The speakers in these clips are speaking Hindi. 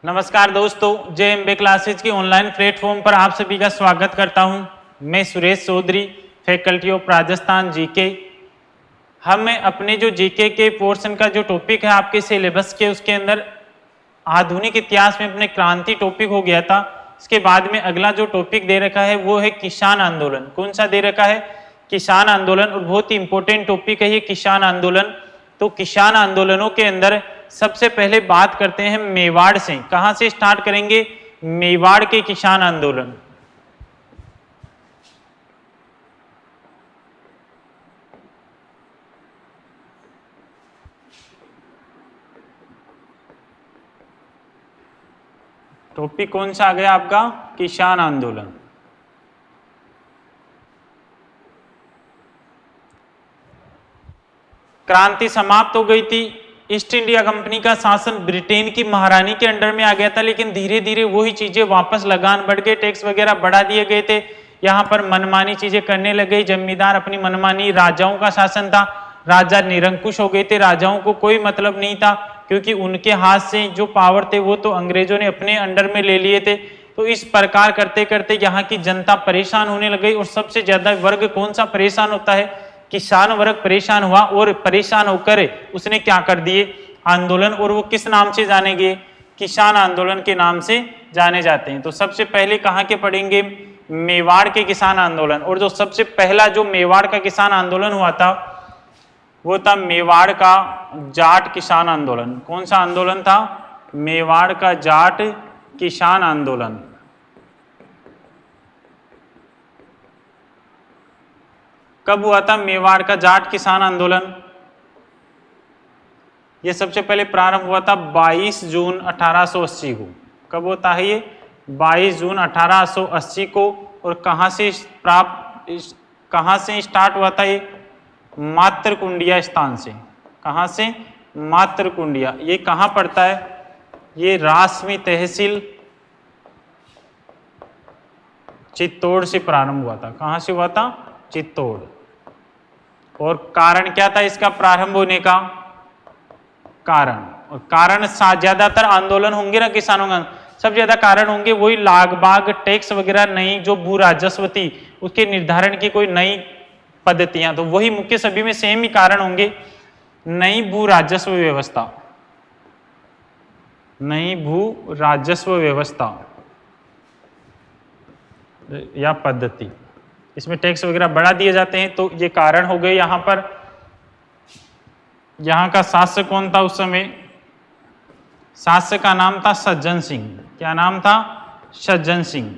नमस्कार दोस्तों, JMB क्लासेज की ऑनलाइन प्लेटफॉर्म पर आप सभी का स्वागत करता हूं। मैं Suresh Chaudhary, faculty of Rajasthan GK. हमें अपने जो जीके के पोर्शन का जो टॉपिक है आपके सिलेबस के, उसके अंदर आधुनिक इतिहास में अपने क्रांति टॉपिक हो गया था। इसके बाद में अगला जो टॉपिक दे रखा है वो है किसान आंदोलन। कौन सा दे रखा है? किसान आंदोलन। और बहुत ही इंपॉर्टेंट टॉपिक है ये किसान आंदोलन। तो किसान आंदोलनों के अंदर सबसे पहले बात करते हैं मेवाड़ से। कहां से स्टार्ट करेंगे? मेवाड़ के किसान आंदोलन। टॉपिक कौन सा आ गया आपका? किसान आंदोलन। क्रांति समाप्त हो गई थी। ईस्ट इंडिया कंपनी का शासन ब्रिटेन की महारानी के अंडर में आ गया था, लेकिन धीरे धीरे वही चीजें वापस लगान बढ़ गए, टैक्स वगैरह बढ़ा दिए गए थे। यहाँ पर मनमानी चीजें करने लगे, जमींदार अपनी मनमानी। राजाओं का शासन था, राजा निरंकुश हो गए थे, राजाओं को कोई मतलब नहीं था, क्योंकि उनके हाथ से जो पावर थे वो तो अंग्रेजों ने अपने अंडर में ले लिए थे। तो इस प्रकार करते करते यहाँ की जनता परेशान होने लग गई। और सबसे ज्यादा वर्ग कौन सा परेशान होता है? किसान वर्ग परेशान हुआ। और परेशान होकर उसने क्या कर दिए? आंदोलन। और वो किस नाम से जाने गए? किसान आंदोलन के नाम से जाने जाते हैं। तो सबसे पहले कहाँ के पढ़ेंगे? मेवाड़ के किसान आंदोलन। और जो सबसे पहला जो मेवाड़ का किसान आंदोलन हुआ था वो था मेवाड़ का जाट किसान आंदोलन। कौन सा आंदोलन था? मेवाड़ का जाट किसान आंदोलन। कब हुआ था मेवाड़ का जाट किसान आंदोलन? यह सबसे पहले प्रारंभ हुआ था 22 जून 1880 को। कब होता है ये? 22 जून 1880 को। और कहां से स्टार्ट हुआ था ये? मातरकुंडिया स्थान से। कहां से? मातरकुंडिया। ये कहां पड़ता है? ये रासमी तहसील चित्तौड़ से प्रारंभ हुआ था। कहां से हुआ था? चित्तौड़। और कारण क्या था इसका प्रारंभ होने का? कारण ज्यादातर आंदोलन होंगे ना किसानों का, सब ज्यादा कारण होंगे वही लाग बाग टैक्स वगैरह, नई जो भू राजस्व थी उसके निर्धारण की कोई नई पद्धतियां, तो वही मुख्य सभी में सेम ही कारण होंगे। नई भू राजस्व व्यवस्था, नई भू राजस्व व्यवस्था या पद्धति, इसमें टैक्स वगैरह बढ़ा दिए जाते हैं। तो ये कारण हो गए। यहां पर यहां का शासक कौन था उस समय? शासक का नाम था सज्जन सिंह। क्या नाम था? सज्जन सिंह।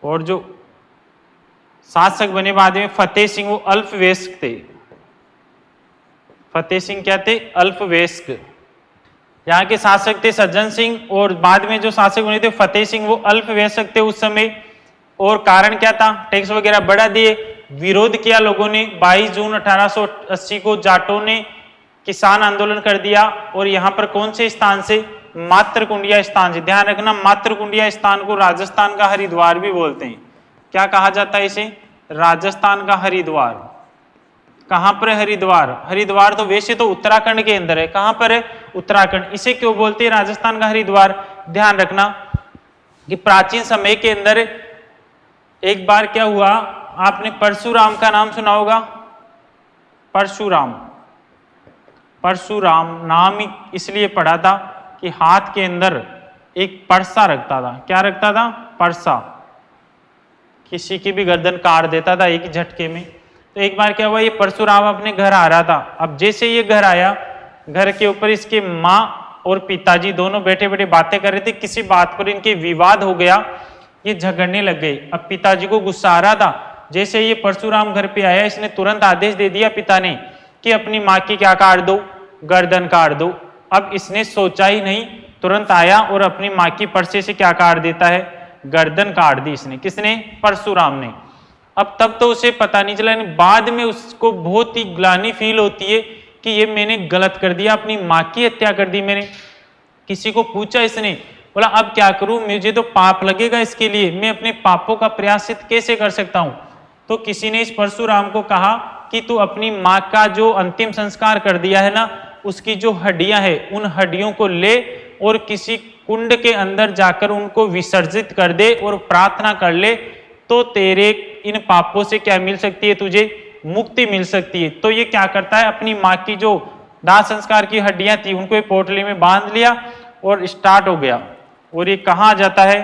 और जो शासक बने बाद में फतेह सिंह, वो अल्पवयस्क थे। फतेह सिंह क्या थे? अल्पवयस्क। यहाँ के शासक थे सज्जन सिंह, और बाद में जो शासक बने थे फतेह सिंह, वो अल्पवयस्क थे उस समय। और कारण क्या था? टैक्स वगैरह बढ़ा दिए। विरोध किया लोगों ने। 22 जून 1880 को जाटों ने किसान आंदोलन कर दिया। और यहाँ पर कौन से स्थान से? मातरकुंडिया स्थान से। ध्यान रखना, मातरकुंडिया स्थान को राजस्थान का हरिद्वार भी बोलते हैं। क्या कहा जाता है इसे? राजस्थान का हरिद्वार। कहां पर है हरिद्वार? हरिद्वार तो वैसे तो उत्तराखंड के अंदर है। कहां पर है? उत्तराखंड। इसे क्यों बोलते हैं राजस्थान का हरिद्वार? ध्यान रखना कि प्राचीन समय के अंदर एक बार क्या हुआ, आपने परशुराम का नाम सुना होगा। परशुराम, परशुराम नाम इसलिए पड़ा था कि हाथ के अंदर एक परसा रखता था। क्या रखता था? परसा। किसी की भी गर्दन काट देता था एक झटके में। तो एक बार क्या हुआ, ये परशुराम अपने घर आ रहा था। अब जैसे ये घर आया, घर के ऊपर इसके माँ और पिताजी दोनों बैठे बैठे बातें कर रहे थे। किसी बात पर इनके विवाद हो गया, ये झगड़ने लग गए। अब पिताजी को गुस्सा आ रहा था। जैसे ये परशुराम घर पे आया, इसने तुरंत आदेश दे दिया पिता ने कि अपनी माँ की क्या काट दो? गर्दन काट दो। अब इसने सोचा ही नहीं, तुरंत आया और अपनी माँ की परसे से क्या काट देता है? गर्दन काट दी इसने। किसने? परशुराम ने। अब तब तो उसे पता नहीं चला, बाद में उसको बहुत ही ग्लानि फील होती है कि ये मैंने गलत कर दिया, अपनी माँ की हत्या कर दी मैंने। किसी को पूछा इसने, बोला अब क्या करूं, मुझे तो पाप लगेगा इसके लिए, मैं अपने पापों का प्रायश्चित कैसे कर सकता हूं। तो किसी ने इस परशुराम को कहा कि तू अपनी माँ का जो अंतिम संस्कार कर दिया है ना, उसकी जो हड्डियां है उन हड्डियों को ले और किसी कुंड के अंदर जाकर उनको विसर्जित कर दे और प्रार्थना कर ले, तो तेरे इन पापों से क्या मिल सकती है, तुझे मुक्ति मिल सकती है। तो ये क्या करता है, अपनी माँ की जो दाह संस्कार की हड्डियां थी उनको एक पोटली में बांध लिया और स्टार्ट हो गया। और ये कहाँ जाता है,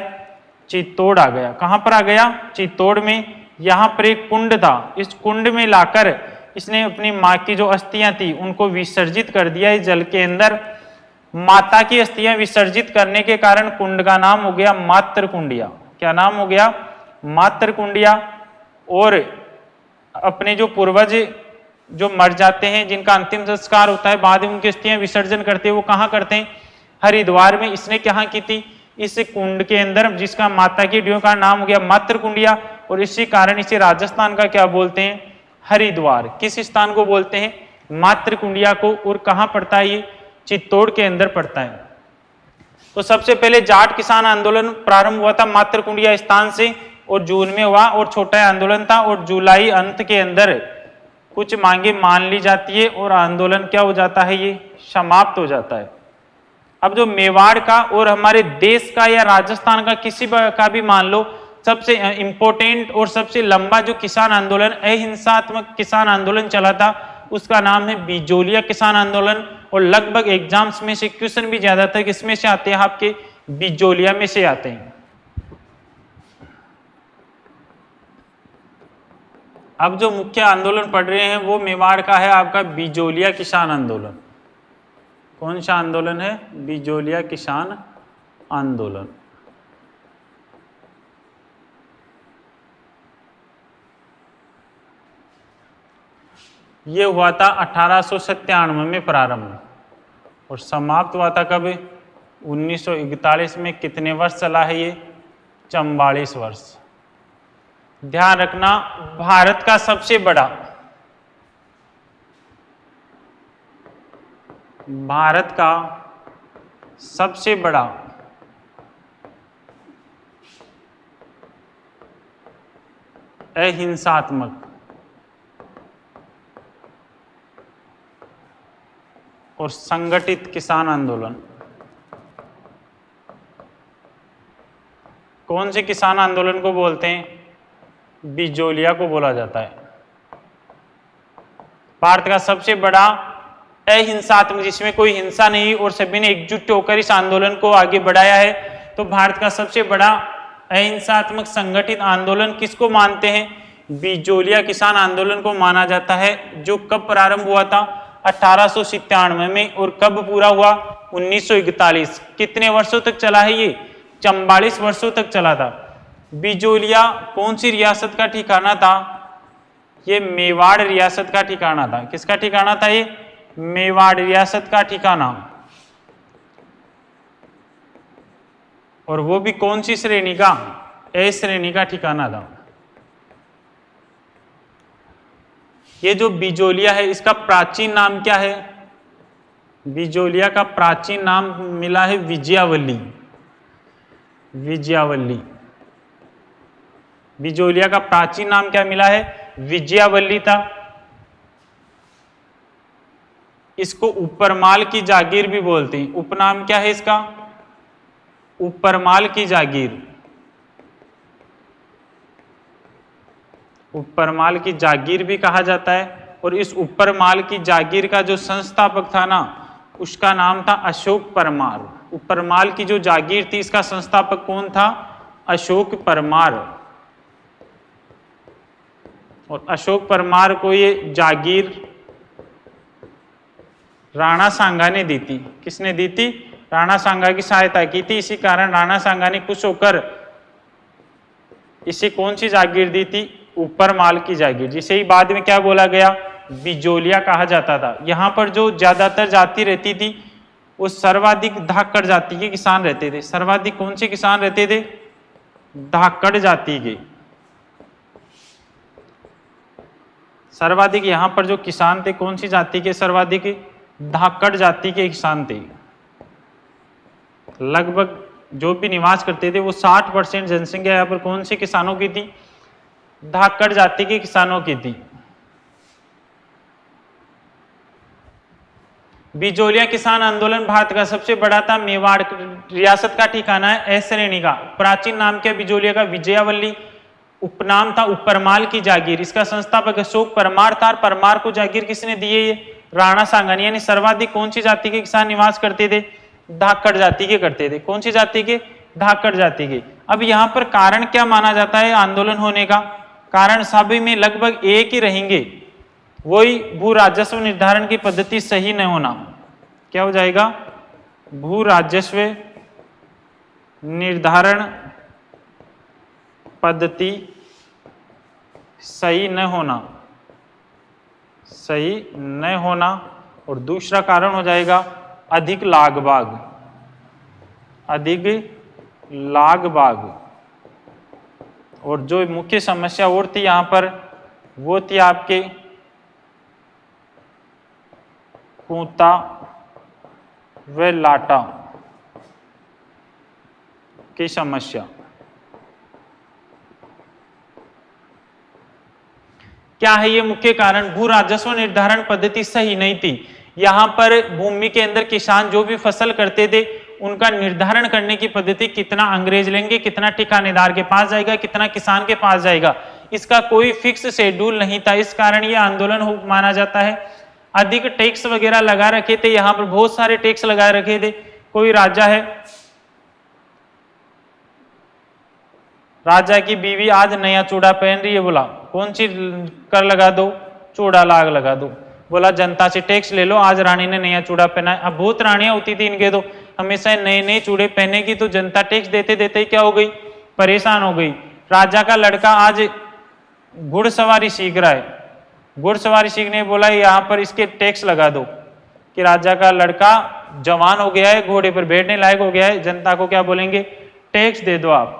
चित्तौड़ आ गया। कहाँ पर आ गया, चित्तौड़ में। यहाँ पर एक कुंड था, इस कुंड में लाकर इसने अपनी माँ की जो अस्थियां थी उनको विसर्जित कर दिया इस जल के अंदर। माता की अस्थियां विसर्जित करने के कारण कुंड का नाम हो गया मातृ कुंडिया। क्या नाम हो गया, मातृ कुंडिया। और अपने जो पूर्वज जो मर जाते हैं, जिनका अंतिम संस्कार होता है, बाद में उनकी अस्थियां विसर्जन करते हैं, वो कहाँ करते हैं, हरिद्वार में। इसने क्या की थी, इस कुंड के अंदर, जिसका माता की हड्डियों का नाम हो गया मातृ कुंडिया, और इसी कारण इसे राजस्थान का क्या बोलते हैं, हरिद्वार। किस स्थान को बोलते हैं, मातृ कुंडिया को। और कहाँ पड़ता है ये, चित्तौड़ के अंदर पड़ता है। तो सबसे पहले जाट किसान आंदोलन प्रारंभ हुआ था मातृ कुंडिया स्थान से, और जून में हुआ, और छोटा आंदोलन था, और जुलाई अंत के अंदर कुछ मांगे मान ली जाती है और आंदोलन क्या हो जाता है, ये समाप्त हो जाता है। अब जो मेवाड़ का और हमारे देश का या राजस्थान का किसी का भी मान लो, सबसे इंपॉर्टेंट और सबसे लंबा जो किसान आंदोलन, अहिंसात्मक किसान आंदोलन चला था, उसका नाम है बिजोलिया किसान आंदोलन। और लगभग एग्जाम्स में से क्वेश्चन भी ज्यादातर किसमें से आते हैं, आपके बिजोलिया में से आते हैं। अब जो मुख्य आंदोलन पढ़ रहे हैं वो मेवाड़ का है आपका बिजोलिया किसान आंदोलन। कौन सा आंदोलन है, बिजोलिया किसान आंदोलन। ये हुआ था 1897 में प्रारंभ, और समाप्त हुआ था कब, 1941 में। कितने वर्ष चला है ये, 44 वर्ष। ध्यान रखना, भारत का सबसे बड़ा, भारत का सबसे बड़ा अहिंसात्मक और संगठित किसान आंदोलन, कौन से किसान आंदोलन को बोलते हैं, बिजोलिया को बोला जाता है। भारत का सबसे बड़ा अहिंसात्मक, जिसमें कोई हिंसा नहीं और सभी ने एकजुट होकर इस आंदोलन को आगे बढ़ाया है। तो भारत का सबसे बड़ा अहिंसात्मक संगठित आंदोलन किसको मानते हैं, बिजोलिया किसान आंदोलन को माना जाता है, जो कब प्रारंभ हुआ था, 1897 में, और कब पूरा हुआ, 1941। कितने वर्षों तक चला है ये, 44 वर्षों तक चला था। बिजोलिया कौन सी रियासत का ठिकाना था, ये मेवाड़ रियासत का ठिकाना था। किसका ठिकाना था ये, मेवाड़ रियासत का ठिकाना। और वो भी कौन सी श्रेणी का, ए श्रेणी का ठिकाना था। ये जो बिजोलिया है, इसका प्राचीन नाम क्या है, बिजोलिया का प्राचीन नाम मिला है विजयावल्ली। विजयावल्ली, बिजोलिया का प्राचीन नाम क्या मिला है, विजयावल्ली था। इसको उपरमाल की जागीर भी बोलते हैं। उपनाम क्या है इसका, उपरमाल की जागीर। उपरमाल की जागीर भी कहा जाता है। और इस उपरमाल की जागीर का जो संस्थापक था ना, उसका नाम था अशोक परमार। उपरमाल की जो जागीर थी, इसका संस्थापक कौन था, अशोक परमार। और अशोक परमार को ये जागीर राणा सांगा ने दी थी। किसने दी थी, राणा सांगा की सहायता की थी। इसी कारण राणा सांगा ने खुश होकर इसे कौन सी जागीर दी थी, उपरमाल की जागीर, जिसे ही बाद में क्या बोला गया, बिजोलिया कहा जाता था। यहाँ पर जो ज्यादातर जाति रहती थी वो सर्वाधिक धाकड़ जाति के किसान रहते थे। सर्वाधिक कौन से किसान रहते थे, धाकड़ जाति के। सर्वाधिक यहाँ पर जो किसान थे, कौन सी जाति के, सर्वाधिक धाकड़ जाति के किसान थे। लगभग जो भी निवास करते थे वो 60% जनसंख्या यहाँ पर कौन से किसानों की थी? धाकड़ जाति के किसानों की थी। बिजोलिया किसान आंदोलन भारत का सबसे बड़ा था। मेवाड़ रियासत का ठिकाना है एस श्रेणी का। प्राचीन नाम क्या बिजोलिया का? विजयावल्ली। उपनाम था उपरमाल की जागीर। इसका संस्थापक अशोक परमार था। परमार को जागीर किसने दी है? ये राणा सांगानी। यानी सर्वाधिक कौन सी जाति के किसान निवास करते थे? धाकड़ जाति के करते थे। कौन सी जाति के? धाकड़ जाति के। अब यहाँ पर कारण क्या माना जाता है आंदोलन होने का? कारण सभी में लगभग एक ही रहेंगे, वही भू राजस्व निर्धारण की पद्धति सही न होना। क्या हो जाएगा? भू राजस्व निर्धारण पद्धति सही न होना, सही न होना। और दूसरा कारण हो जाएगा अधिक लागबाग, अधिक लागबाग। और जो मुख्य समस्या और थी यहां पर वो थी आपके कूता व लाटा की समस्या। क्या है ये मुख्य कारण? भू राजस्व निर्धारण पद्धति सही नहीं थी। यहां पर भूमि के अंदर किसान जो भी फसल करते थे उनका निर्धारण करने की पद्धति, कितना अंग्रेज लेंगे, कितना ठिकानेदार के पास जाएगा, कितना किसान के पास जाएगा, इसका कोई फिक्स शेड्यूल नहीं था। इस कारण ये आंदोलन माना जाता है। अधिक टैक्स वगैरह लगा रखे थे, यहां पर बहुत सारे टैक्स लगा रखे थे। कोई राजा है, राजा की बीवी आज नया चूड़ा पहन रही है, बोला कौन सी कर लगा दो? चूड़ा लाग लगा दो। बोला जनता से टैक्स ले लो, आज रानी ने नया चूड़ा पहना है। अब बहुत रानियां होती थी इनके, तो हमेशा नए नए चूड़े पहनेगी, तो जनता टैक्स देते देते ही क्या हो गई? परेशान हो गई। राजा का लड़का आज घुड़सवारी सीख रहा है, घुड़सवारी सीखने बोला यहाँ पर इसके टैक्स लगा दो, कि राजा का लड़का जवान हो गया है, घोड़े पर बैठने लायक हो गया है, जनता को क्या बोलेंगे? टैक्स दे दो आप।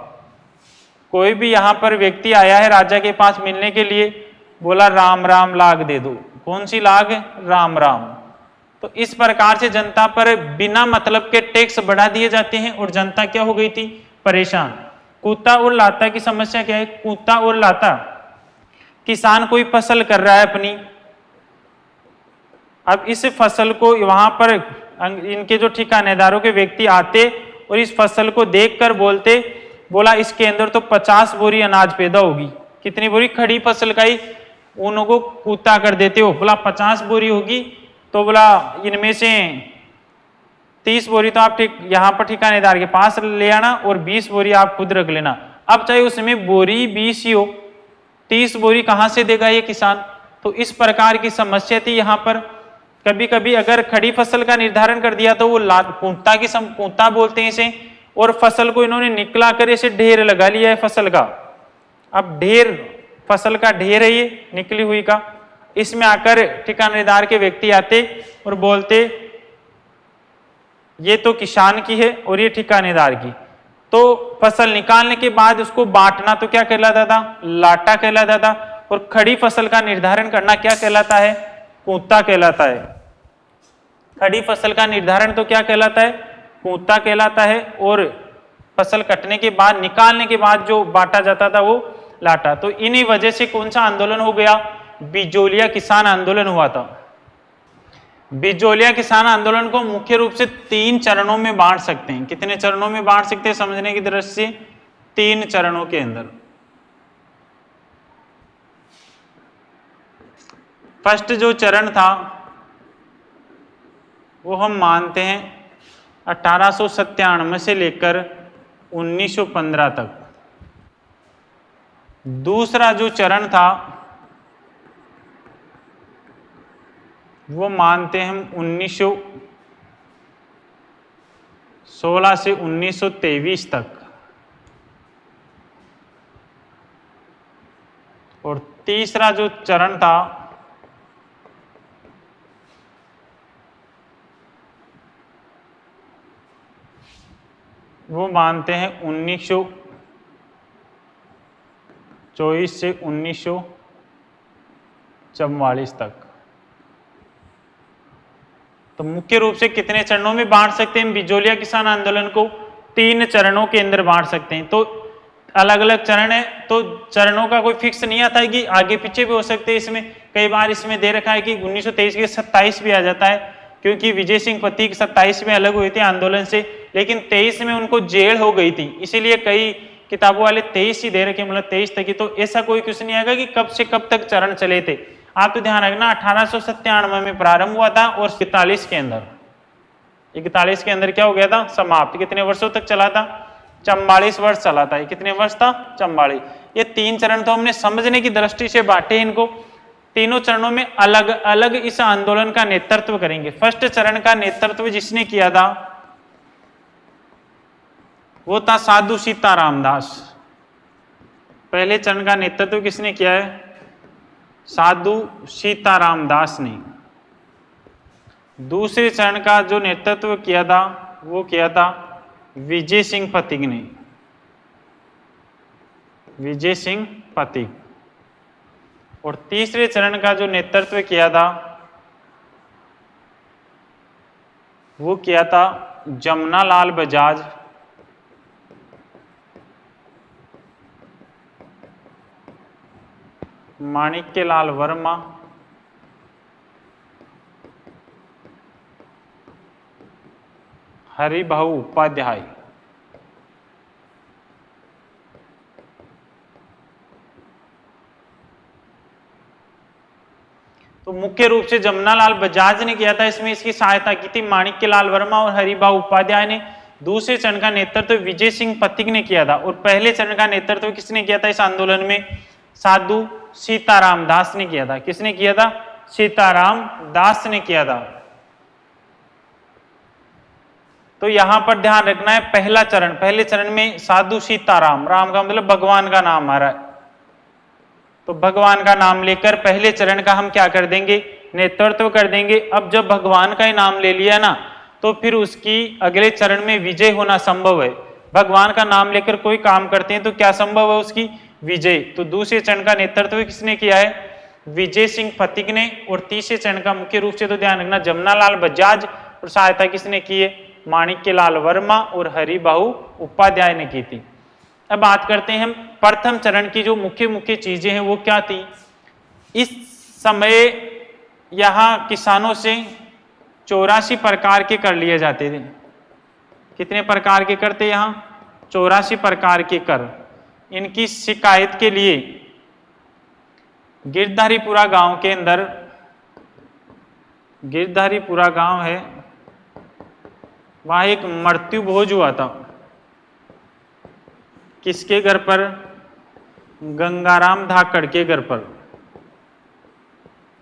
कोई भी यहाँ पर व्यक्ति आया है राजा के पास मिलने के लिए, बोला राम राम लाग दे दो। कौन सी लाग? राम राम। तो इस प्रकार से जनता पर बिना मतलब के टैक्स बढ़ा दिए जाते हैं और जनता क्या हो गई थी? परेशान। कूता और लाता की समस्या क्या है? कूता और लाता, किसान कोई फसल कर रहा है अपनी, अब इस फसल को वहां पर इनके जो ठिकानेदारों के व्यक्ति आते और इस फसल को देखकर बोलते, बोला इसके अंदर तो 50 बोरी अनाज पैदा होगी। कितनी बोरी? खड़ी फसल का ही उनको कूता कर देते हो। बोला 50 बोरी होगी, तो बोला इनमें से 30 बोरी तो आप यहाँ पर ठिकानेदार के पास ले आना और 20 बोरी आप खुद रख लेना। अब चाहे उसमें बोरी 20 ही हो, 30 बोरी कहां से देगा ये किसान? तो इस प्रकार की समस्या थी यहाँ पर। कभी कभी अगर खड़ी फसल का निर्धारण कर दिया तो वो कूता की कूता बोलते हैं इसे, और फसल को इन्होंने निकला कर ऐसे ढेर लगा लिया है फसल का। अब ढेर, फसल का ढेर है ये निकली हुई का, इसमें आकर ठिकानेदार के व्यक्ति आते और बोलते ये तो किसान की है और ये ठिकानेदार की। तो फसल निकालने के बाद उसको बांटना तो क्या कहलाता था? लाटा कहलाता था। और खड़ी फसल का निर्धारण करना क्या कहलाता है? कूता कहलाता है। खड़ी फसल का निर्धारण तो क्या कहलाता है? कूता कहलाता है। और फसल कटने के बाद, निकालने के बाद जो बांटा जाता था वो लाटा। तो इन्हीं वजह से कौन सा आंदोलन हो गया? बिजोलिया किसान आंदोलन हुआ था। बिजोलिया किसान आंदोलन को मुख्य रूप से 3 चरणों में बांट सकते हैं। कितने चरणों में बांट सकते हैं समझने की दृष्टि से? 3 चरणों के अंदर। फर्स्ट जो चरण था वो हम मानते हैं 1897 से लेकर 1915 तक। दूसरा जो चरण था वो मानते हैं हम 1916 से 1923 तक। और तीसरा जो चरण था वो मानते हैं 1924 से 1944 तक। तो मुख्य रूप से कितने चरणों में बांट सकते हैं बिजोलिया किसान आंदोलन को? 3 चरणों के अंदर बांट सकते हैं। तो अलग अलग चरण है, तो चरणों का कोई फिक्स नहीं आता है कि आगे पीछे भी हो सकते हैं। इसमें कई बार इसमें दे रखा है कि 1923 के 27 भी आ जाता है, क्योंकि विजय सिंह पथिक 27 में अलग हुए थे आंदोलन से, लेकिन 23 में उनको जेल हो गई थी, इसीलिए कई किताबों वाले 23 ही दे रखे, मतलब 23 तक ही। तो ऐसा कोई क्वेश्चन नहीं आएगा कि कब से कब तक चरण चले थे। आप तो ध्यान रखना 1897 में प्रारंभ हुआ था और 41 के अंदर क्या हो गया था, समाप्त। कितने वर्षों तक चला था, 44 वर्ष चला था। ये कितने वर्ष था, 44। ये 3 चरण तो हमने समझने की दृष्टि से बांटे इनको। तीनों चरणों में अलग अलग इस आंदोलन का नेतृत्व करेंगे। फर्स्ट चरण का नेतृत्व जिसने किया था वो था साधु सीताराम दास। पहले चरण का नेतृत्व किसने किया है, साधु सीताराम दास ने। दूसरे चरण का जो नेतृत्व किया था वो किया था विजय सिंह पथिक ने, विजय सिंह पथिक। और तीसरे चरण का जो नेतृत्व किया था वो किया था जमनालाल बजाज, माणिक्यलाल वर्मा, हरिभाऊ उपाध्याय। तो मुख्य रूप से जमनालाल बजाज ने किया था, इसमें इसकी सहायता की थी माणिक्यलाल वर्मा और हरिभाऊ उपाध्याय ने। दूसरे चरण का नेतृत्व विजय सिंह पथिक ने किया था और पहले चरण का नेतृत्व किसने किया था इस आंदोलन में, साधु सीताराम दास ने किया था। किसने किया था, सीताराम दास ने किया था। तो यहां पर ध्यान रखना है पहला चरण, पहले चरण में साधु सीताराम, राम का मतलब भगवान का नाम आ रहा है, तो भगवान का नाम लेकर पहले चरण का हम क्या कर देंगे, नेतृत्व कर देंगे। अब जब भगवान का ही नाम ले लिया ना तो फिर उसकी अगले चरण में विजय होना संभव है। भगवान का नाम लेकर कोई काम करते हैं तो क्या संभव है, उसकी विजय। तो दूसरे चरण का नेतृत्व किसने किया है, विजय सिंह पथिक ने। और तीसरे चरण का मुख्य रूप से तो ध्यान रखना जमनालाल बजाज, और सहायता किसने की है, माणिक्यलाल वर्मा और हरिभाऊ उपाध्याय ने की थी। अब बात करते हैं हम प्रथम चरण की जो मुख्य मुख्य चीजें हैं वो क्या थी। इस समय यहां किसानों से 84 प्रकार के कर लिए जाते थे। कितने प्रकार के कर थे यहां, 84 प्रकार के कर। इनकी शिकायत के लिए गिरधारीपुरा गांव के अंदर, गिरधारीपुरा गांव है, वहां एक मृत्यु भोज हुआ था। किसके घर पर, गंगाराम धाकड़ के घर पर।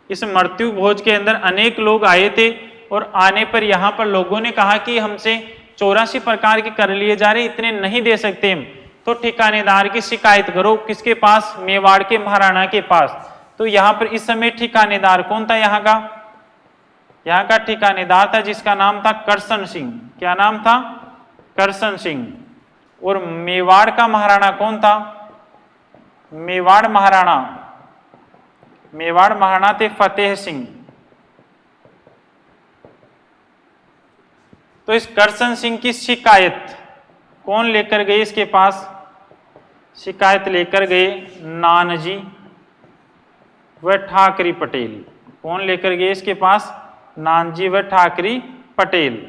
इस मृत्यु भोज के अंदर अनेक लोग आए थे और आने पर यहां पर लोगों ने कहा कि हमसे 84 प्रकार के कर लिए जा रहे, इतने नहीं दे सकते हम, तो ठिकानेदार की शिकायत करो। किसके पास, मेवाड़ के महाराणा के पास। तो यहां पर इस समय ठिकानेदार कौन था, यहाँ का ठिकानेदार था जिसका नाम था करसन सिंह। क्या नाम था, करसन सिंह। और मेवाड़ का महाराणा कौन था, मेवाड़ महाराणा थे फतेह सिंह। तो इस करसन सिंह की शिकायत कौन लेकर गए इसके पास, शिकायत लेकर गए नानजी व ठाकरी पटेल। कौन लेकर गए इसके पास, नानजी व ठाकरी पटेल।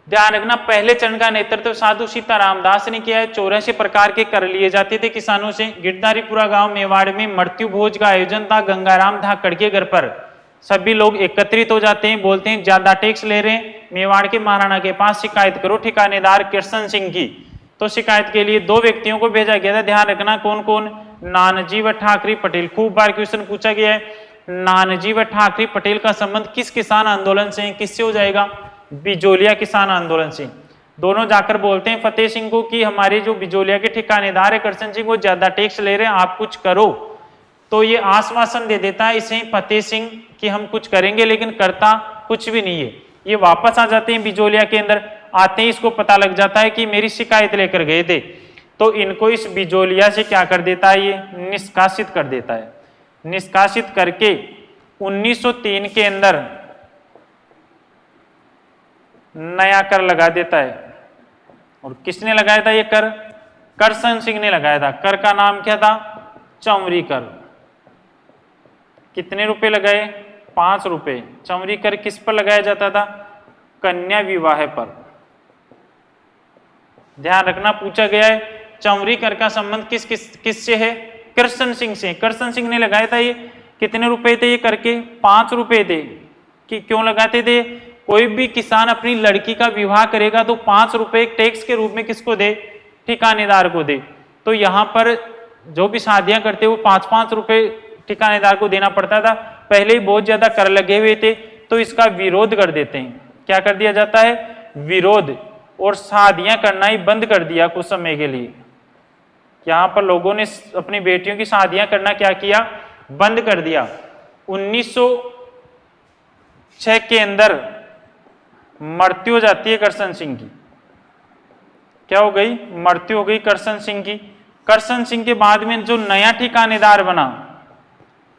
ध्यान रखना पहले चरण का नेतृत्व साधु सीताराम दास ने किया है। 84 प्रकार के कर लिए जाते थे किसानों से। गिरधारीपुरा गांव मेवाड़ में मृत्यु भोज का आयोजन था गंगाराम धाकड़ के घर पर। सभी लोग एकत्रित हो जाते हैं, बोलते हैं ज्यादा टैक्स ले रहे हैं, मेवाड़ के महाराणा के पास शिकायत करो ठिकानेदार कृष्ण सिंह की। तो शिकायत के लिए 2 व्यक्तियों को भेजा गया था। ध्यान रखना कौन कौन, नानजी व ठाकरी पटेल। खूब बार क्वेश्चन पूछा गया है, नानजी व ठाकरी पटेल का संबंध किस किसान आंदोलन से है, किससे हो जाएगा, बिजोलिया किसान आंदोलन से। दोनों जाकर बोलते हैं फतेह सिंह को कि हमारे जो बिजोलिया के ठिकानेदार है करसन सिंह, वो ज्यादा टैक्स ले रहे हैं, आप कुछ करो। तो ये आश्वासन दे देता है इसे फतेह सिंह कि हम कुछ करेंगे, लेकिन करता कुछ भी नहीं है। ये वापस आ जाते हैं बिजोलिया के अंदर। आते ही इसको पता लग जाता है कि मेरी शिकायत लेकर गए थे, तो इनको इस बिजोलिया से क्या कर देता है, ये निष्कासित कर देता है। निष्कासित करके 1903 के अंदर नया कर लगा देता है। और किसने लगाया था ये कर? करसन सिंह ने लगाया था। कर का नाम क्या था? चौमरी कर। कितने रुपए लगाए? 5 रुपए। चौमरी कर किस पर लगाया जाता था? कन्या विवाह पर। ध्यान रखना, पूछा गया है चौमरी कर का संबंध किस से है? करसन सिंह से। करसन सिंह ने लगाया था। ये कितने रुपए थे ये करके? 5 रुपए थे। कि क्यों लगाते थे? कोई भी किसान अपनी लड़की का विवाह करेगा तो 5 रुपए टैक्स के रूप में किसको दे? ठिकानेदार को दे। तो यहाँ पर जो भी शादियां करते वो 5-5 रुपए ठिकानेदार को देना पड़ता था। पहले ही बहुत ज्यादा कर लगे हुए थे, तो इसका विरोध कर देते हैं। क्या कर दिया जाता है? विरोध। और शादियां करना ही बंद कर दिया कुछ समय के लिए। यहां पर लोगों ने अपनी बेटियों की शादियां करना क्या किया? बंद कर दिया। 1906 के अंदर मृत्यु हो जाती है करसन सिंह की। क्या हो गई? मृत्यु हो गई करसन सिंह की। करसन सिंह के बाद में जो नया ठिकानेदार बना,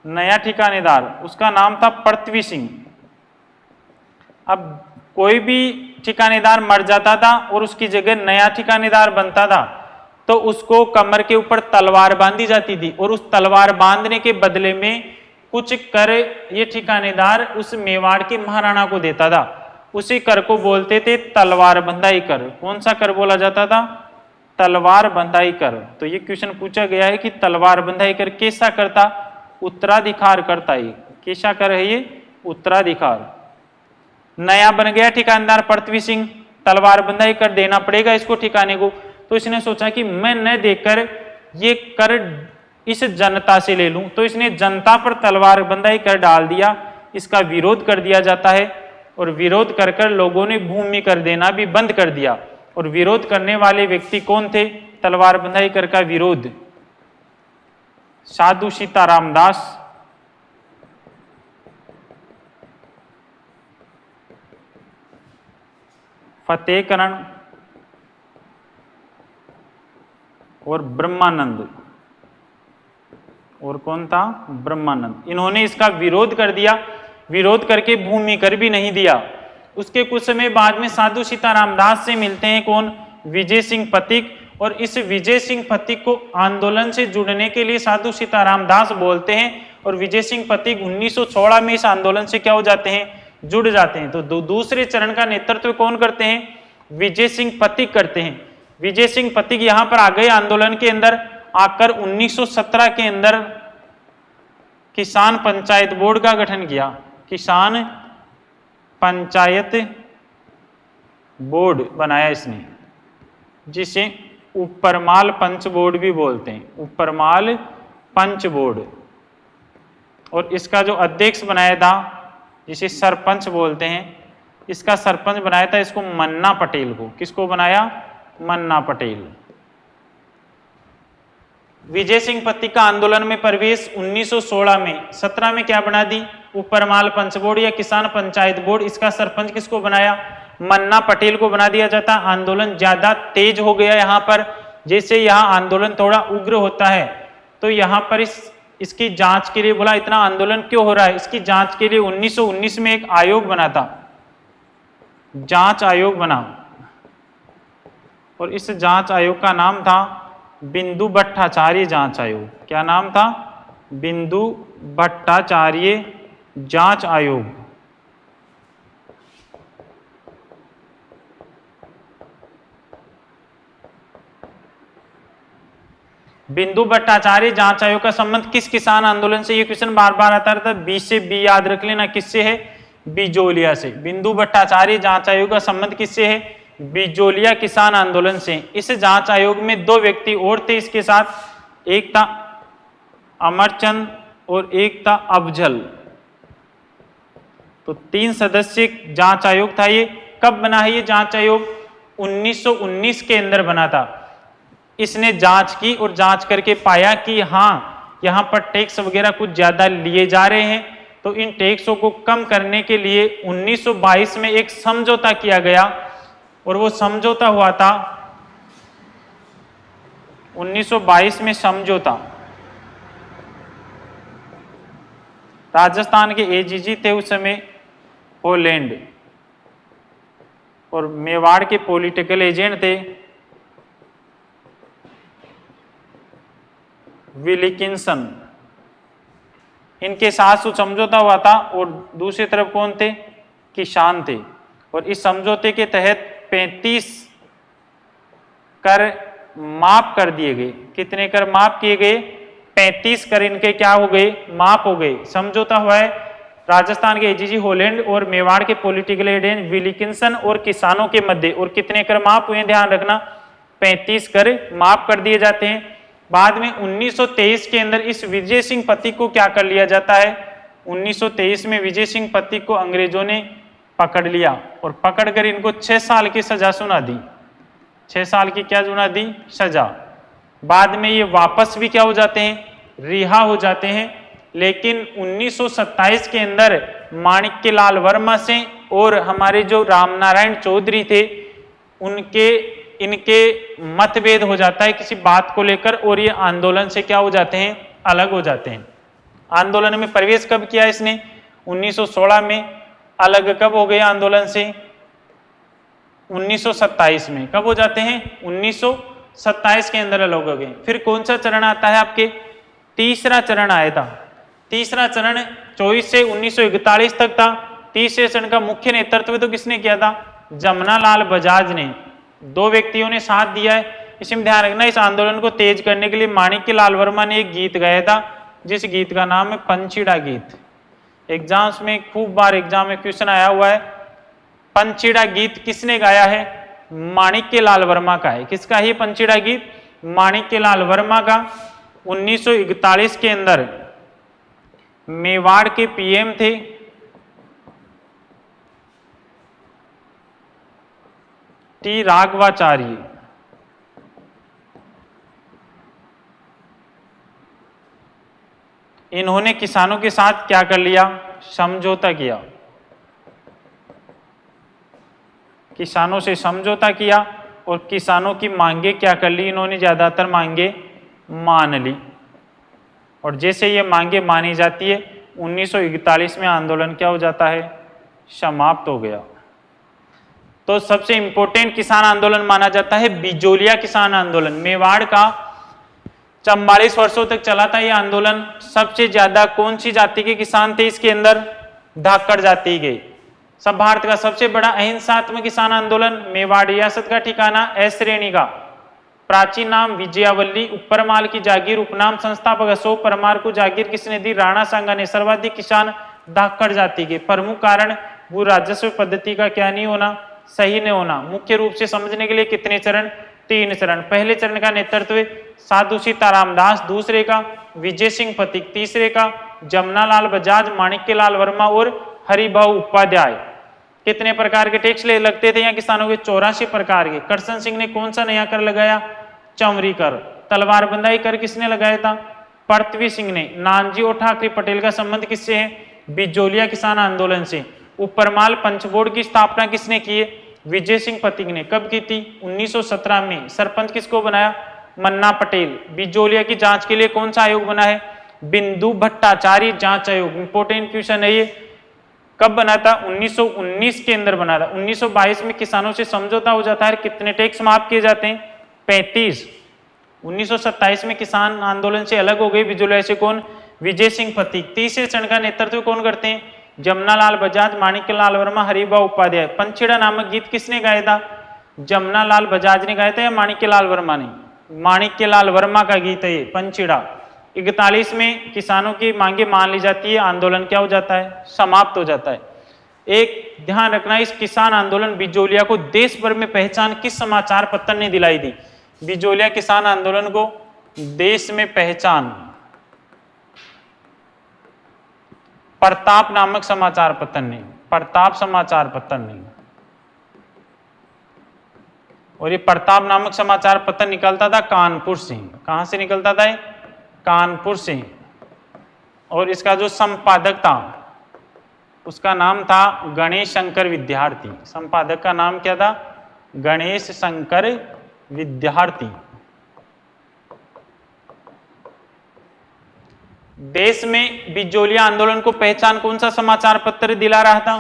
नया ठिकानेदार, उसका नाम था पृथ्वी सिंह। अब कोई भी ठिकानेदार मर जाता था और उसकी जगह नया ठिकानेदार बनता था, तो उसको कमर के ऊपर तलवार बांधी जाती थी और उस तलवार बांधने के बदले में कुछ कर ये ठिकानेदार उस मेवाड़ के महाराणा को देता था। उसी कर को बोलते थे तलवार बंधाई कर। कौन सा कर बोला जाता था? तलवार बंधाई कर। तो ये क्वेश्चन पूछा गया है कि तलवार बंधाई कर कैसा करता? उत्तराधिकार करता है। कैसा कर है ये? उत्तराधिकार। नया बन गया ठिकानेदार पृथ्वी सिंह, तलवार बंधाई कर देना पड़ेगा इसको ठिकाने को। तो इसने सोचा कि मैं न देकर ये कर इस जनता से ले लूं, तो इसने जनता पर तलवार बंधाई कर डाल दिया। इसका विरोध कर दिया जाता है और विरोध कर कर लोगों ने भूमि कर देना भी बंद कर दिया। और विरोध करने वाले व्यक्ति कौन थे? तलवार बंधाई कर का विरोध साधु सीताराम दास, फतेहकरण और ब्रह्मानंद। और कौन था? ब्रह्मानंद। इन्होंने इसका विरोध कर दिया। विरोध करके भूमि कर भी नहीं दिया। उसके कुछ समय बाद में साधु सीताराम दास से मिलते हैं कौन? विजय सिंह पथिक। और इस विजय सिंह पथिक को आंदोलन से जुड़ने के लिए साधु सीताराम दास बोलते हैं और विजय सिंह पथिक 1916 में इस आंदोलन से क्या हो जाते हैं? जुड़ जाते हैं। तो दूसरे चरण का नेतृत्व कौन करते हैं? विजय सिंह पथिक करते हैं। विजय सिंह पथिक यहां पर आ गए आंदोलन के अंदर। आकर 1917 के अंदर किसान पंचायत बोर्ड का गठन किया। किसान पंचायत बोर्ड बनाया इसने, जिसे उपरमाल पंच बोर्ड भी बोलते हैं। उपरमाल पंच बोर्ड। और इसका जो अध्यक्ष बनाया था, जिसे सरपंच बोलते हैं, इसका सरपंच बनाया था इसको मन्ना पटेल को। किसको बनाया? मन्ना पटेल। विजय सिंह पथिक का आंदोलन में प्रवेश 1916 में। 17 में क्या बना दी? उपरमाल पंच बोर्ड या किसान पंचायत बोर्ड। इसका सरपंच किसको बनाया? मन्ना पटेल को बना दिया जाता। आंदोलन ज्यादा तेज हो गया यहाँ पर। जैसे यहाँ आंदोलन थोड़ा उग्र होता है तो यहाँ पर इसकी जांच के लिए बोला इतना आंदोलन क्यों हो रहा है। इसकी जांच के लिए 1919 में एक आयोग बना था, जांच आयोग बना। और इस जांच आयोग का नाम था बिंदु भट्टाचार्य जांच आयोग। क्या नाम था? बिंदु भट्टाचार्य जांच आयोग। बिंदु भट्टाचार्य जांच आयोग का संबंध किस किसान आंदोलन से? ये क्वेश्चन बार बार आता रहता है। बी से बी याद रख लेना। किससे है? बिजोलिया से। बिंदु भट्टाचार्य जांच आयोग का संबंध किससे है? बिजोलिया किसान आंदोलन से। इस जांच आयोग में 2 व्यक्ति और थे इसके साथ। एक था अमरचंद और एक था अफजल। तो 3 सदस्य जांच आयोग था। ये कब बना है? ये जांच आयोग 1919 के अंदर बना था। इसने जांच की और जांच करके पाया कि हाँ, यहाँ पर टैक्स वगैरह कुछ ज्यादा लिए जा रहे हैं। तो इन टैक्सों को कम करने के लिए 1922 में एक समझौता किया गया। और वो समझौता हुआ था 1922 में। समझौता राजस्थान के एजीजी थे उस समय पोलैंड, और मेवाड़ के पॉलिटिकल एजेंट थे विलिकिंसन, इनके साथ समझौता हुआ था और दूसरी तरफ कौन थे? किसान थे। और इस समझौते के तहत 35 कर माफ कर दिए गए। कितने कर माफ किए गए? 35 कर इनके क्या हो गए? माफ हो गए। समझौता हुआ है राजस्थान के एजीजी होलैंड और मेवाड़ के पॉलिटिकल एजेंट विलिकिंसन और किसानों के मध्य। और कितने कर माफ हुए? ध्यान रखना, 35 कर माफ कर दिए जाते हैं। बाद में 1923 के अंदर इस विजय सिंह पथिक को क्या कर लिया जाता है? 1923 में विजय सिंह पथिक को अंग्रेजों ने पकड़ लिया और पकड़कर इनको 6 साल की सजा सुना दी। 6 साल की क्या सुना दी? सजा। बाद में ये वापस भी क्या हो जाते हैं? रिहा हो जाते हैं। लेकिन 1927 के अंदर माणिक्य लाल वर्मा से और हमारे जो रामनारायण चौधरी थे इनके मतभेद हो जाता है किसी बात को लेकर और ये आंदोलन से क्या हो जाते हैं? अलग हो जाते हैं। आंदोलन में प्रवेश कब किया इसने? 1916 में। अलग कब हो गए आंदोलन से? 1927 में। कब हो जाते हैं? 1927 के अंदर अलग हो गए। फिर कौन सा चरण आता है आपके? तीसरा चरण आया था। तीसरा चरण 24 से 1941 तक था। तीसरे चरण का मुख्य नेतृत्व तो किसने किया था? जमनालाल बजाज ने। 2 व्यक्तियों ने साथ दिया है। इसमें ध्यान रखना, इस आंदोलन को तेज करने के लिए माणिक्य लाल वर्मा ने एक गीत गाया था जिस गीत का नाम है पंचीड़ा गीत। एग्जाम्स में खूब बार एग्जाम में क्वेश्चन आया हुआ है। पंचीड़ा गीत किसने गाया है? माणिक्य लाल वर्मा का है। किसका है पंचीड़ा गीत? माणिक्य लाल वर्मा का। 1941 के अंदर मेवाड़ के पीएम थे टी राघवाचार्य। इन्होंने किसानों के साथ क्या कर लिया? समझौता किया। किसानों से समझौता किया और किसानों की मांगे क्या कर ली? इन्होंने ज्यादातर मांगे मान ली। और जैसे ये मांगे मानी जाती है 1941 में आंदोलन क्या हो जाता है? समाप्त हो गया। तो सबसे इंपॉर्टेंट किसान आंदोलन माना जाता है बिजोलिया किसान आंदोलन। मेवाड़ का 44 वर्षों तक चला था ये आंदोलन। सबसे ज्यादा कौन सी जाति के किसान थे इसके अंदर? धाकड़ जाति के। सब भारत का सबसे बड़ा अहिंसात्मक किसान आंदोलन। मेवाड़ रियासत का ठिकाना एस श्रेणी का। प्राचीन नाम विजयावल्ली। उपरमाल की जागीर। उपनाम संस्थापक अशोक परमार को जागीर किसने दी? राणा सांगा ने। सर्वाधिक किसान धाकड़ जाति के। प्रमुख कारण भू राजस्व पद्धति का क्या नहीं होना? सही नहीं होना। मुख्य रूप से समझने के लिए कितने चरण? 3 चरण। पहले चरण का नेतृत्व साधु सीताराम दास, दूसरे का विजय सिंह पथिक, तीसरे का जमनालाल बजाज, माणिक्य लाल वर्मा और हरिभाऊ उपाध्याय। कितने प्रकार के टैक्स लगते थे यहाँ किसानों के? 84 प्रकार के। करसन सिंह ने कौन सा नया कर लगाया? चौमरी कर। तलवार बंदाई कर किसने लगाया था? पृथ्वी सिंह ने। नानजी और ठाकरे पटेल का संबंध किससे है? बिजोलिया किसान आंदोलन से। उपरमाल पंचबोर्ड की स्थापना किसने की है? विजय सिंह पथिक ने। कब की थी? 1917 में। सरपंच किसको बनाया? मन्ना पटेल। बिजोलिया की जांच के लिए कौन सा आयोग बना है? बिंदु भट्टाचार्य जांच आयोग। इंपोर्टेंट क्वेश्चन है ये। कब बना था? 1919 के अंदर बना था। 1922 में किसानों से समझौता हो जाता है। कितने टैक्स माफ किए जाते हैं? 35। 1927 में किसान आंदोलन से अलग हो गए बिजोलिया से। कौन? विजय सिंह पथिक। तीसरे चरण का नेतृत्व कौन करते हैं? जमनालाल बजाज, माणिक्य लाल वर्मा, हरिभाऊ उपाध्याय। पंचीड़ा नामक गीत किसने गाया था? जमनालाल बजाज ने गाया था या माणिक्य लाल वर्मा ने? माणिक्य लाल वर्मा का गीत है ये पंचीड़ा। 41 में किसानों की मांगे मान ली जाती है। आंदोलन क्या हो जाता है? समाप्त हो जाता है। एक ध्यान रखना, इस किसान आंदोलन बिजोलिया को देश भर में पहचान किस समाचार पत्र ने दिलाई थी? बिजोलिया किसान आंदोलन को देश में पहचान प्रताप नामक समाचार पत्र ने। प्रताप समाचार पत्र ने। और ये प्रताप नामक समाचार पत्र निकलता था कानपुर से। कहां से निकलता था? कानपुर से। और इसका जो संपादक था उसका नाम था गणेश शंकर विद्यार्थी। संपादक का नाम क्या था? गणेश शंकर विद्यार्थी। देश में बिजोलिया आंदोलन को पहचान कौन सा समाचार पत्र दिला रहा था?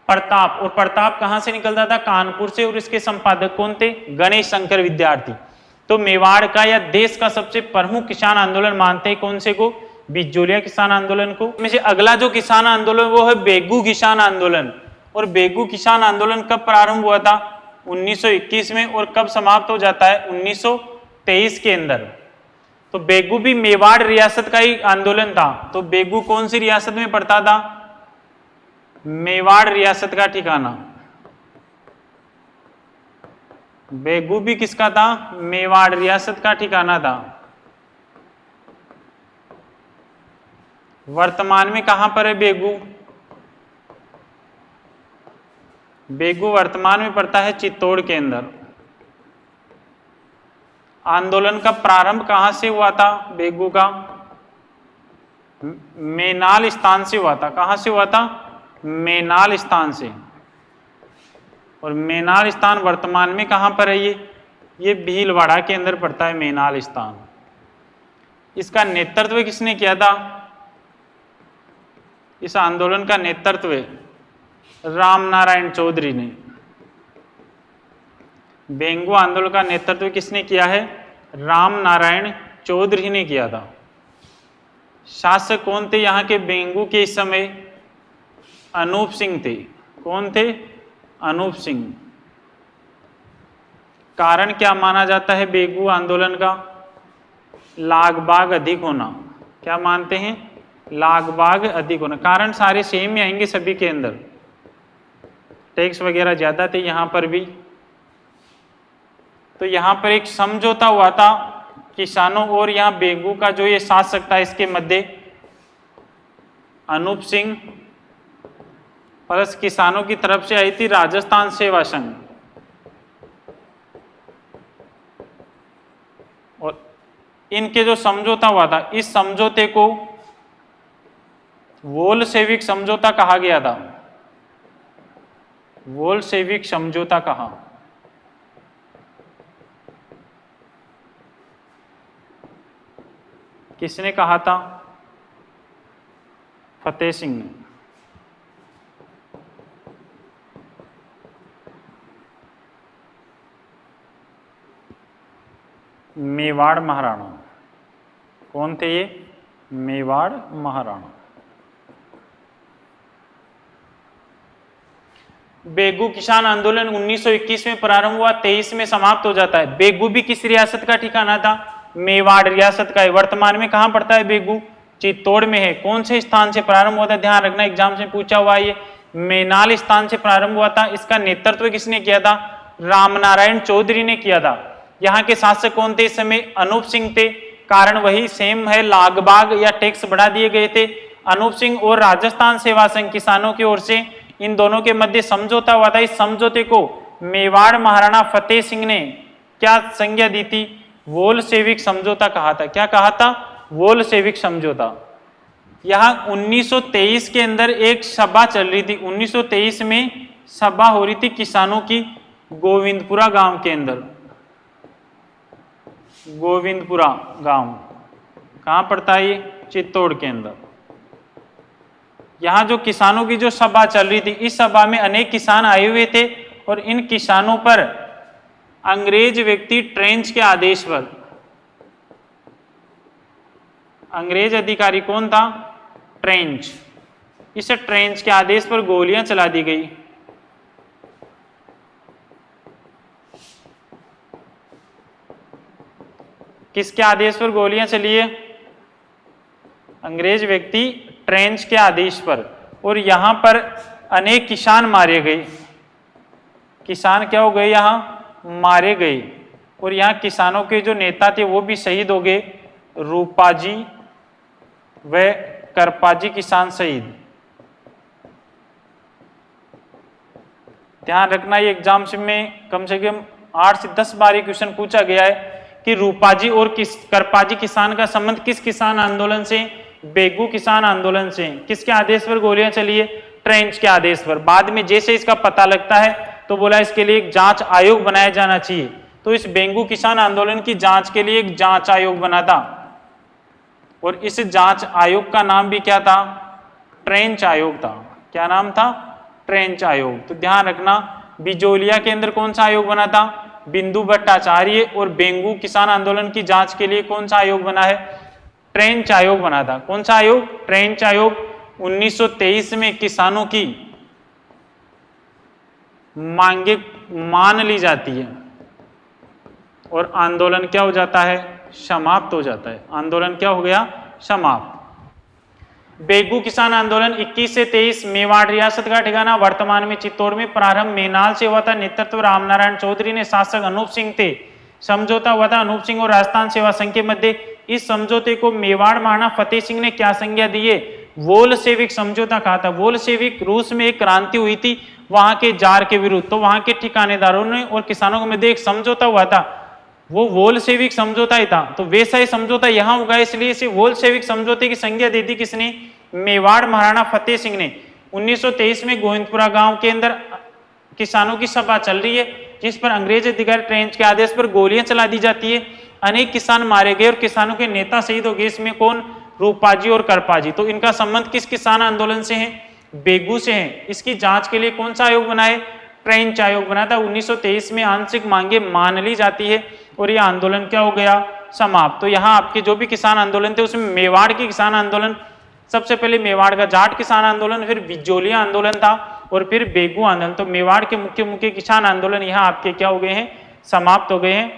प्रताप। और प्रताप कहां से निकलता था? कानपुर से। और इसके संपादक कौन थे? गणेश शंकर विद्यार्थी। तो मेवाड़ का या देश का सबसे प्रमुख किसान आंदोलन मानते हैं कौन से को? बिचौलिया किसान आंदोलन को। में से अगला जो किसान आंदोलन वो है बेगू किसान आंदोलन। और बेगू किसान आंदोलन कब प्रारंभ हुआ था? 1921 में। और कब समाप्त हो जाता है? 1923 के अंदर। तो बेगू भी मेवाड़ रियासत का ही आंदोलन था। तो बेगू कौन सी रियासत में पड़ता था? मेवाड़ रियासत का ठिकाना। बेगू भी किसका था? मेवाड़ रियासत का ठिकाना था। वर्तमान में कहां पर है बेगू? बेगू वर्तमान में पड़ता है चित्तौड़ के अंदर। आंदोलन का प्रारंभ कहां से हुआ था बेगू का? मेनाल स्थान से हुआ था। कहां से हुआ था? मेनाल स्थान से। और मेनाल स्थान वर्तमान में कहां पर है? ये भीलवाड़ा के अंदर पड़ता है मेनाल स्थान। इसका नेतृत्व किसने किया था? इस आंदोलन का नेतृत्व रामनारायण चौधरी ने। बेंगू आंदोलन का नेतृत्व किसने किया है? रामनारायण चौधरी ने किया था। शासक कौन थे यहाँ के बेंगू के इस समय? अनूप सिंह थे। कौन थे? अनूप सिंह। कारण क्या माना जाता है बेगू आंदोलन का? लाग बाग अधिक होना। क्या मानते हैं? लाग बाग अधिक होना। कारण सारे सेम ही आएंगे सभी के अंदर। टैक्स वगैरह ज्यादा थे यहाँ पर भी। तो यहाँ पर एक समझौता हुआ था किसानों और यहाँ बेगू का जो ये शासक था इसके मध्य। अनूप सिंह प्लस किसानों की तरफ से आई थी राजस्थान सेवा संघ। और इनके जो समझौता हुआ था, इस समझौते को वोलशेविक समझौता कहा गया था। वोलशेविक समझौता कहा। किसने कहा था? फतेह सिंह ने। मेवाड़ महाराणा। कौन थे ये? मेवाड़ महाराणा। बेगू किसान आंदोलन 1921 में प्रारंभ हुआ, 23 में समाप्त हो जाता है। बेगू भी किस रियासत का ठिकाना था? मेवाड़ रियासत का है। वर्तमान में कहां पड़ता है बेगू? चित्तौड़ में है। कौन से स्थान से प्रारंभ हुआ था? ध्यान रखना, एग्जाम से पूछा हुआ है। ये मेनाल स्थान से प्रारंभ हुआ था। इसका नेतृत्व किसने किया था? रामनारायण चौधरी ने किया था। यहाँ के शासक कौन थे इस समय? अनूप सिंह थे। कारण वही सेम है, लागबाग या टैक्स बढ़ा दिए गए थे। अनूप सिंह और राजस्थान सेवा संघ किसानों की ओर से इन दोनों के मध्य समझौता हुआ था। इस समझौते को मेवाड़ महाराणा फतेह सिंह ने क्या संज्ञा दी थी? वोलशेविक समझौता कहा था। क्या कहा था? वोलशेविक समझौता। यहाँ 1923 के अंदर एक सभा चल रही थी। 1923 में सभा हो रही थी किसानों की गोविंदपुरा गांव के अंदर। गोविंदपुरा गांव कहां पड़ता है? ये चित्तौड़ के अंदर। यहाँ जो किसानों की जो सभा चल रही थी, इस सभा में अनेक किसान आए हुए थे और इन किसानों पर अंग्रेज व्यक्ति ट्रेंच के आदेश पर, अंग्रेज अधिकारी कौन था? ट्रेंच। इस ट्रेंच के आदेश पर गोलियां चला दी गई। किसके आदेश पर गोलियां चली है? अंग्रेज व्यक्ति ट्रेंच के आदेश पर। और यहां पर अनेक किसान मारे गए। किसान क्या हो गए? यहां मारे गए। और यहां किसानों के जो नेता थे वो भी शहीद हो गए। रूपाजी व करपाजी किसान शहीद। ध्यान रखना, ये एग्जाम में कम से कम 8 से 10 बार ये क्वेश्चन पूछा गया है कि रूपाजी और करपाजी किसान का संबंध किस किसान आंदोलन से? बेगू किसान आंदोलन से। किसके आदेश पर गोलियां चली है? ट्रेंच के आदेश पर। बाद में जैसे इसका पता लगता है तो बोला इसके लिए एक जांच आयोग बनाया जाना चाहिए। तो इस बेंगू किसान आंदोलन की जांच के लिए एक जांच आयोग बना था। और इस जांच आयोग का नाम भी क्या था? ट्रेंच आयोग था। क्या नाम था? ट्रेंच आयोग। तो ध्यान रखना, बिजोलिया के अंदर कौन सा आयोग बना था? बिंदु भट्टाचार्य और बेंगू किसान आंदोलन की जांच के लिए कौन सा आयोग बना है? ट्रेंच आयोग बना था। कौन सा आयोग? ट्रेंच आयोग। 1923 में किसानों की मांगे मान ली जाती है और आंदोलन क्या हो जाता है? समाप्त हो जाता है। आंदोलन क्या हो गया? समाप्त। बेगू किसान आंदोलन 21 से 23, मेवाड़ रियासत का ठिकाना वर्तमान में चित्तौड़ में, प्रारंभ मेनाल से हुआ था, नेतृत्व रामनारायण चौधरी ने, शासक अनूप सिंह थे, समझौता हुआ था अनूप सिंह और राजस्थान सेवा संघ के मध्य। इस समझौते को मेवाड़ महाराणा फतेह सिंह ने क्या संज्ञा दी है? वोलशेविक समझौता कहा था। वोलशेविक, रूस में एक क्रांति हुई थी वहां के जार के विरुद्ध, तो वहां के ठिकानेदारों ने और किसानों के मध्य एक समझौता हुआ था, वो वोलशेविक समझौता ही था। तो वैसा ही समझौता यहां होगा, इसलिए इसे वोलशेविक समझौते की संज्ञा दे दी किसने? मेवाड़ महाराणा फतेह सिंह ने। 1923 में गोविंदपुरा गांव के अंदर किसानों की सभा चल रही है, जिस पर अंग्रेज अधिकारी ट्रेंच के आदेश पर गोलियां चला दी जाती है। अनेक किसान मारे गए और किसानों के नेता शहीद हो गए। इसमें कौन? रूपाजी और करपाजी। तो इनका संबंध किस किसान आंदोलन से है? बेगू से है। इसकी जांच के लिए कौन सा आयोग बना है? ट्रेंच आयोग बना था। 1923 में आंशिक मांगे मान ली जाती है और यह आंदोलन क्या हो गया? समाप्त। तो यहाँ आपके जो भी किसान आंदोलन थे उसमें मेवाड़ की किसान आंदोलन, सबसे पहले मेवाड़ का जाट किसान आंदोलन, फिर बिजोलिया आंदोलन था और फिर बेगू आंदोलन। तो मेवाड़ के मुख्य किसान आंदोलन यहाँ आपके क्या हो गए हैं? समाप्त हो गए हैं।